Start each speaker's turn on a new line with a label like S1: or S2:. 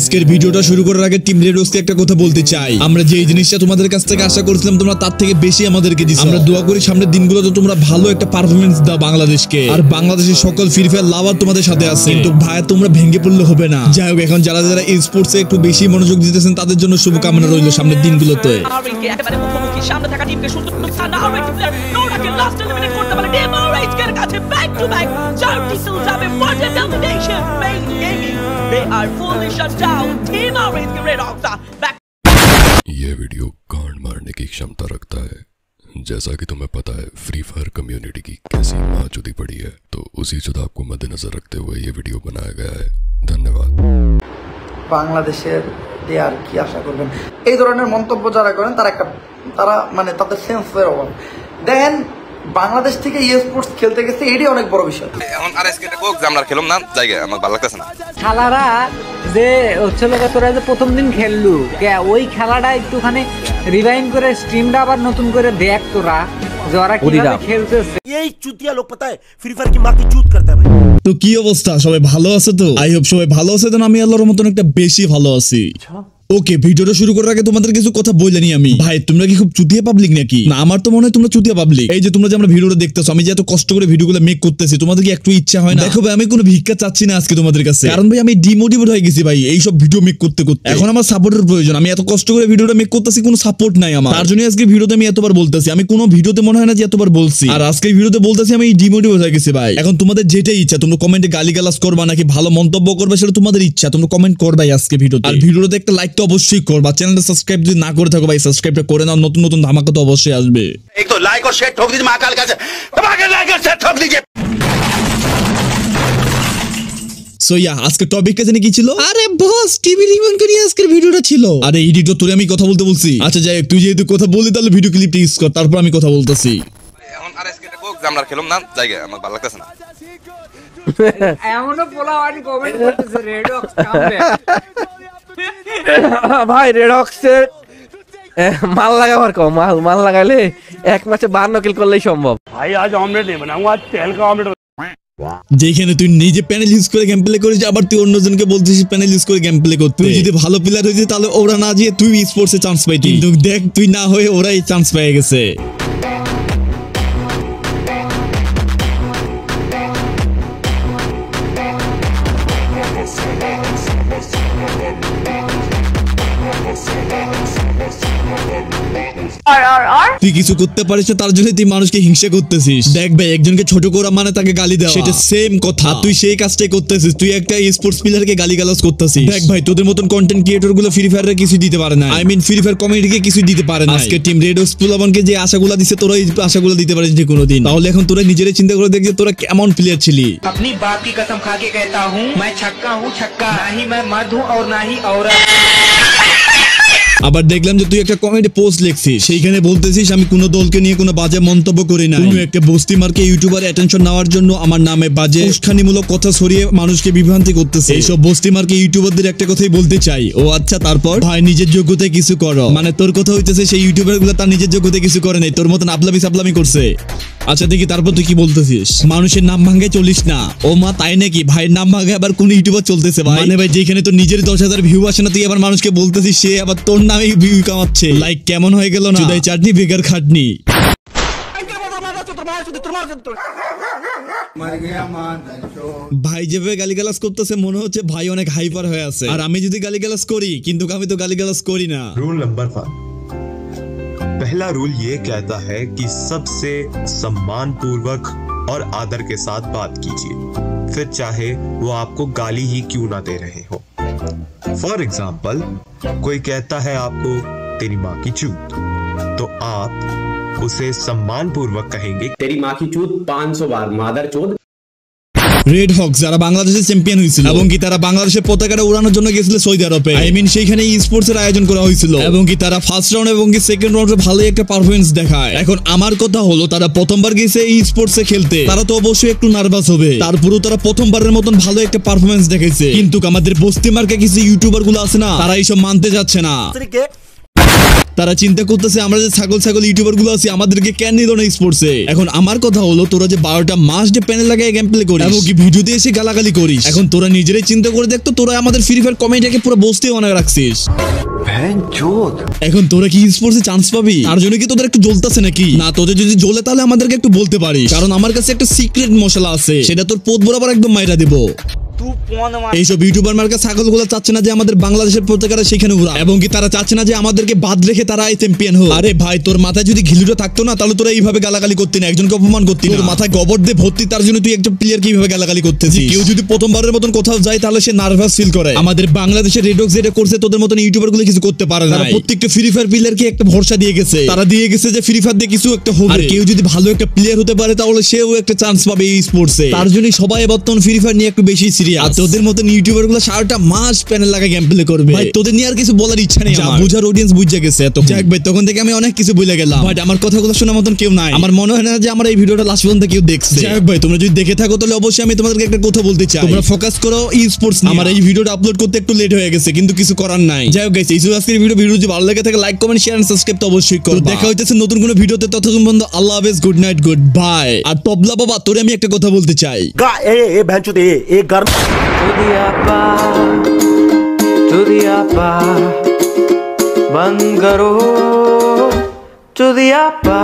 S1: আজকের ভিডিওটা শুরু করার আগে টিম রেডক্সকে একটা কথা বলতে চাই, আমরা যে জিনিসটা তোমাদের কাছ থেকে আশা করেছিলাম তোমরা তার থেকে বেশি আমাদেরকে দিছো। আমরা দোয়া করি সামনের দিনগুলোতে তোমরা ভালো একটা পারফরম্যান্স দাও বাংলাদেশকে, আর বাংলাদেশের সকল ফ্রি ফায়ার লাভার তোমাদের সাথে আছে। কিন্তু ভাই তোমরা ভেঙে পড়লে হবে না। যাই হোক, এখন যারা যারা এই স্পোর্টসে একটু বেশি মনোযোগ দিতেছেন তাদের জন্য শুভকামনা রইল সামনের দিনগুলোতে।
S2: সামনে থাকা টিমকে সুন্দর লাস্ট এলিমিনেট করতে পারে টিম অরেঞ্জের কাছে ব্যাক টু ব্যাক 40 কিল যাবে for the domination main gaming. They are fully shut down. Team Orange के रेड ऑक्सा बैक।
S3: ये वीडियो कांड मारने की क्षमता रखता है। जैसा कि तुम्हें पता है फ्री फायर कम्युनिटी की कैसी माचुदी पड़ी है, तो उसी जुदाब को मद्देनजर रखते हुए ये वीडियो बनाया गया है। धन्यवाद।
S4: বাংলাদেশের আর কি আশা করবেন? এই ধরনের মন্তব্য যারা করেন তারা মানে তাদের সেন্সের অভাব। দেখেন বাংলাদেশ থেকে স্পোর্টস খেলতে গেছে, এটাই অনেক বড় বিষয়।
S5: এখন আরএসকে কোক জামলার খেলুম না জায়গা আমার ভালো লাগতেছে না।
S6: খেলারা যে হচ্ছিল তোরা যে প্রথম দিন খেললু, ওই খেলাটা একটুখানি রিভাইন্ড করে স্ট্রিমটা আবার নতুন করে দেখ তোরা যে ওরা কিভাবে খেলতেছে। এই চুতিয়া লোক পাতা है फ्री फायर की मां की चूत करता है भाई।
S1: তো কি অবস্থা, সবাই ভালো আছে তো? আই হোপ সবাই ভালো আছে। তো আমি আল্লাহর মতন একটা বেশি ভালো আছি। ওকে, ভিডিওটা শুরু করার আগে তোমাদের কিছু কথা বললেনি আমি। ভাই তোমরা কি খুব চুতিয়া পাবলিক নাকি? না, আমার তো মনে হয় তোমরা চুতিয়া পাবলিক। এই যে তোমরা যে আমরা ভিডিওটা দেখতেছো, আমি যে এত কষ্ট করে ভিডিওগুলো মেক করতেছি, তোমাদের কি একটু ইচ্ছা হয় না? দেখো ভাই, আমি কোনো ভিক্ষা চাচ্ছি না আজকে তোমাদের কাছে, কারণ ভাই আমি ডিমোটিভেট হয়ে গেছি ভাই এই সব ভিডিও মেক করতে করতে। এখন আমার সাপোর্টের প্রয়োজন। আমি এত কষ্ট করে ভিডিওটা মেক করতেছি, কোনো সাপোর্ট নাই আমার। তার জন্য আজকে ভিডিওতে আমি এতবার বলতেছি, আমি কোনো ভিডিওতে মনে হয় না যে এতবার বলছি, আর আজকে ভিডিওতে বলতেছি আমি ডিমোটিভেট হয়ে গেছি ভাই। এখন তোমাদের যেটাই ইচ্ছা, তোমরা কমেন্টে গালিগালাজ করবা নাকি ভালো মন্তব্য করবে সেটা তোমাদের ইচ্ছা, তোমরা কমেন্ট করবাই আজকে ভিডিওতে। আর ভিডিওতে একটা লাইক তো অবশ্যই করবা, চ্যানেলটা সাবস্ক্রাইব যদি না করে থাকো ভাই সাবস্ক্রাইবটা করে নাও, নতুন নতুন ধামাকা তো অবশ্যই আসবে।
S5: एक तो लाइक और शेयर ठोक दीजिए महाकाल का, धमाके लाइक और शेयर ठोक दीजिए।
S1: সো ইয়া, আজকে টপিকটা জানি কি ছিল? আরে বস, টিভি রিমোট করি আজকের ভিডিওটা ছিল। আরে এডিটর তোরে আমি কথা বলতে বলছি। আচ্ছা যাই হোক, তুই যেহেতু কথা বললি তাহলে ভিডিও ক্লিপটা ইউজ কর, তারপর আমি কথা বলতেছি।
S5: এখন আরএসকে কোক জামলার খেলুম না জায়গা আমার ভালো লাগতেছে না।
S6: এমনও পোলাওয়ানি কমেন্ট করতেছে রেডক্স কামবে
S7: ভাই রেডক্সের মাল লাগাবার কম, মাল লাগাইলে এক ম্যাচে 52 কিল করলেই সম্ভব। ভাই আজ অমলেট नहीं बनाऊंगा, आज तेल का ऑमलेट।
S1: যেখানে তুই নিজে প্যানেল ইউজ করে গেম প্লে করিস, আবার তুই অন্যজনকে বলছিস প্যানেল ইউজ করে গেম প্লে করতে। তুই যদি ভালো প্লেয়ার হইতিস তাহলে ওরা না যেয়ে তুই স্পোর্টসে চান্স পাইতি, কিন্তু দেখ তুই না হয়ে ওরাই চান্স পেয়ে গেছে। তুই কিছু করতে পারিস না, তার জন্য তুই মানুষকে হিংসা করতেছিস। দেখ ভাই, একজনকে ছোট করা মানে তাকে গালি দেওয়া, সেটা সেম কথা। তুই সেই কাজটাই করতেছিস, তুই একটা স্পোর্টস প্লেয়ারকে গালিগালাজ করতেছিস। দেখ ভাই, তোদের মতন কন্টেন্ট ক্রিয়েটর গুলো ফ্রি ফায়ারে কিছু দিতে পারে না, আই মিন ফ্রি ফায়ার কমিউনিটিকে কিছু দিতে পারে না। আজকে টিম রেডক্স পুলাবানকে যে আশাগুলো দিছে, তোরা এই আশাগুলো দিতে পারিস যে কোনোদিন? তাহলে এখন তোরা নিজেরাই চিন্তা করে দেখ যে তোরা কেমন প্লেয়ার ছিলি।
S8: अपनी बाप की कसम खा के कहता हूँ, मैं छक्का हूँ छक्का, ना ही मैं मर्द हूँ और ना ही औरत।
S1: আবার দেখলাম যে তুই একটা কমেন্টে পোস্ট লিখছিস, সেইখানে বলতেছিস আমি কোনো দলকে নিয়ে কোনো বাজে মন্তব্য করি না। তুমি একটা বস্তি মার্কে ইউটিউবার অ্যাটেনশন নেওয়ার জন্য আমার নামে বাজে উস্কানিমূলক কথা ছড়িয়ে মানুষকে বিভ্রান্তি করতেছে। এইসব বস্তি মার্কে ইউটিউবারদের একটা কথাই বলতে চাই, ও আচ্ছা তারপর ভাই নিজের যোগ্যতায় কিছু করো, মানে তোর কথা হইতেছে সেই ইউটিউবার গুলো তার নিজের যোগ্যতায় কিছু করে নাই, তোর মতন আপলামি সাপলামি করছে। আচ্ছা দেখি তারপর তুই কি বলতেছিস? মানুষের নাম ভাঙ্গায় চলিস না। ও মা, তাই নাকি? ভাইয়ের নাম ভাঙ্গায় আবার কোন ইউটিউবার চলতেছে ভাই? মানে ভাই যেখানে তোর নিজের 10,000 ভিউ আসে না, তুই আবার মানুষকে বলতেছিস সে আবার তোর নামে ভিউ কামাচ্ছে। লাইক কেমন হয়ে গেল না? জুদাই চাটনি বেকার খাটনি। ভাই যেভাবে গালিগালাজ করতেছে মনে হচ্ছে ভাই অনেক হাইপার হয়ে আছে। আর আমি যদি গালিগালাজ করি, কিন্তু আমি তো গালিগালাজ করি না।
S9: रूल नंबर 5, पहला रूल ये कहता है कि सबसे सम्मान पूर्वक और आदर के साथ बात कीजिए, फिर चाहे वो आपको गाली ही क्यों ना दे रहे हो। फॉर एग्जाम्पल, कोई कहता है आपको तेरी माँ की चूत, तो आप उसे सम्मान पूर्वक कहेंगे
S10: तेरी माँ की चूत 500 बार मादर चोद।
S1: রেড হক্স যারা বাংলাদেশের চ্যাম্পিয়ন হয়েছিল এবং কি তারা বাংলাদেশের পতাকাটা উড়ানোর জন্য গেছিল সৌদি আরবে, আই মিন সেইখানে স্পোর্টস এর আয়োজন করা হয়েছিল এবং কি তারা ফার্স্ট রাউন্ড এবং কি সেকেন্ড রাউন্ডে ভালো একটা পারফরম্যান্স দেখায়। এখন আমার কথা হলো, তারা প্রথমবার গেছে এই স্পোর্টসে খেলতে, তারা তো অবশ্যই একটু নার্ভাস হবে, তারপরেও তারা প্রথমবারের মতন ভালো একটা পারফরম্যান্স দেখাইছে। কিন্তু আমাদের বস্তি মার্কে কিছু ইউটিউবার গুলো আছে না, তারা এইসব মানতে যাচ্ছে না। তারা চিন্তা করতেছে আমরা যে ছাগল ইউটিউবার গুলো আছি আমাদেরকে কেন নিল না স্পোর্টসে। এখন আমার কথা হলো তোরা যে 12টা মাস যে প্যানেল লাগায় গেম প্লে করিস এবং কি ভিডিওতে এসে গালাগালি করিস, এখন তোরা নিজেরাই চিন্তা করে দেখতো তোরা আমাদের ফ্রি ফায়ার কমেন্টটাকে পুরো বসতে অনেক রাখছিস। এখন তোরা কি স্পোর্টসে চান্স পাবি? তার জন্য কি তোদের একটু জ্বলতেছে নাকি? না, তোদের যদি জ্বলে তাহলে আমাদেরকে একটু বলতে পারিস, কারণ আমার কাছে একটা সিক্রেট মশলা আছে, সেটা তোর পোত বরাবর একদম মাইরা দিব। এইসব ইউটিউবার মার্কা ছাগল গুলো চাচ্ছে না যে আমাদের বাংলাদেশের পতাকাটা সেখানে উড়া, এবং কি তারা চাচ্ছে না যে আমাদেরকে বাদ রেখে তারা চ্যাম্পিয়ন হোক। আরে ভাই, তোর মাথায় যদি ঘিলুটা থাকতো না তাহলে তোরা এইভাবে গালাগালি করতি না, একজনকে অপমান করতি না। তোর মাথায় গোবর দিয়ে ভর্তি, তার জন্য তুই একটা প্লেয়ার কিভাবে গালাগালি করতেছিস? কেউ যদি প্রথমবারের মতন কোথাও যায় তাহলে সে নার্ভাস ফিল করে। আমাদের বাংলাদেশের রেডক্স যেটা করছে তোদের মতন ইউটিউবার গুলো কিছু করতে পারে না। প্রত্যেকটা ফ্রি ফায়ার প্লেয়ারকে একটা ভরসা দিয়ে গেছে, তারা দিয়ে গেছে যে ফ্রি ফায়ার দিয়ে কিছু একটা হবে। আর কেউ যদি ভালো একটা প্লেয়ার হতে পারে তাহলে সেও একটা চান্স পাবে এই স্পোর্টসে। তার জন্য সবাই বর্তমান ফ্রি ফায়ার নিয়ে একটু বেশি সিরিয়াস। আর তোদের মতন ইউটিউবার গুলো 4টা মাস প্যানেল লাগা গেম প্লে করবে, ভাই তোদের নিয়ে আর কিছু বলার ইচ্ছা নেই আমার। বুঝার অডিয়েন্স বুঝে গেছে এত। যাক ভাই, তখন থেকে আমি অনেক কিছু বলে গেলাম, বাট আমার কথাগুলো শোনার মতন কেউ নাই। আমার মনে হয় না যে আমার এই ভিডিওটা লাস্ট পর্যন্ত কেউ দেখছে। যাক ভাই, তোমরা যদি দেখে থাকো তাহলে অবশ্যই আমি তোমাদেরকে একটা কথা বলতে চাই, তোমরা ফোকাস করো ই স্পোর্টস নিয়ে। আমার এই ভিডিওটা আপলোড করতে একটু লেট হয়ে গেছে, কিন্তু কিছু করার নাই। যাই হোক গাইস, এই ছিল আজকের ভিডিও যদি ভালো লাগে থাকে like comment share and subscribe তো অবশ্যই করো। দেখা হইতেছে নতুন কোনো ভিডিওতে, ততক্ষণ পর্যন্ত আল্লাহ হাফেজ, গুড নাইট, গুড বাই। আর তবলা বাবা, তোরে আমি একটা কথা বলতে চাই।
S11: चुदियापा बंद करो चुदियापा।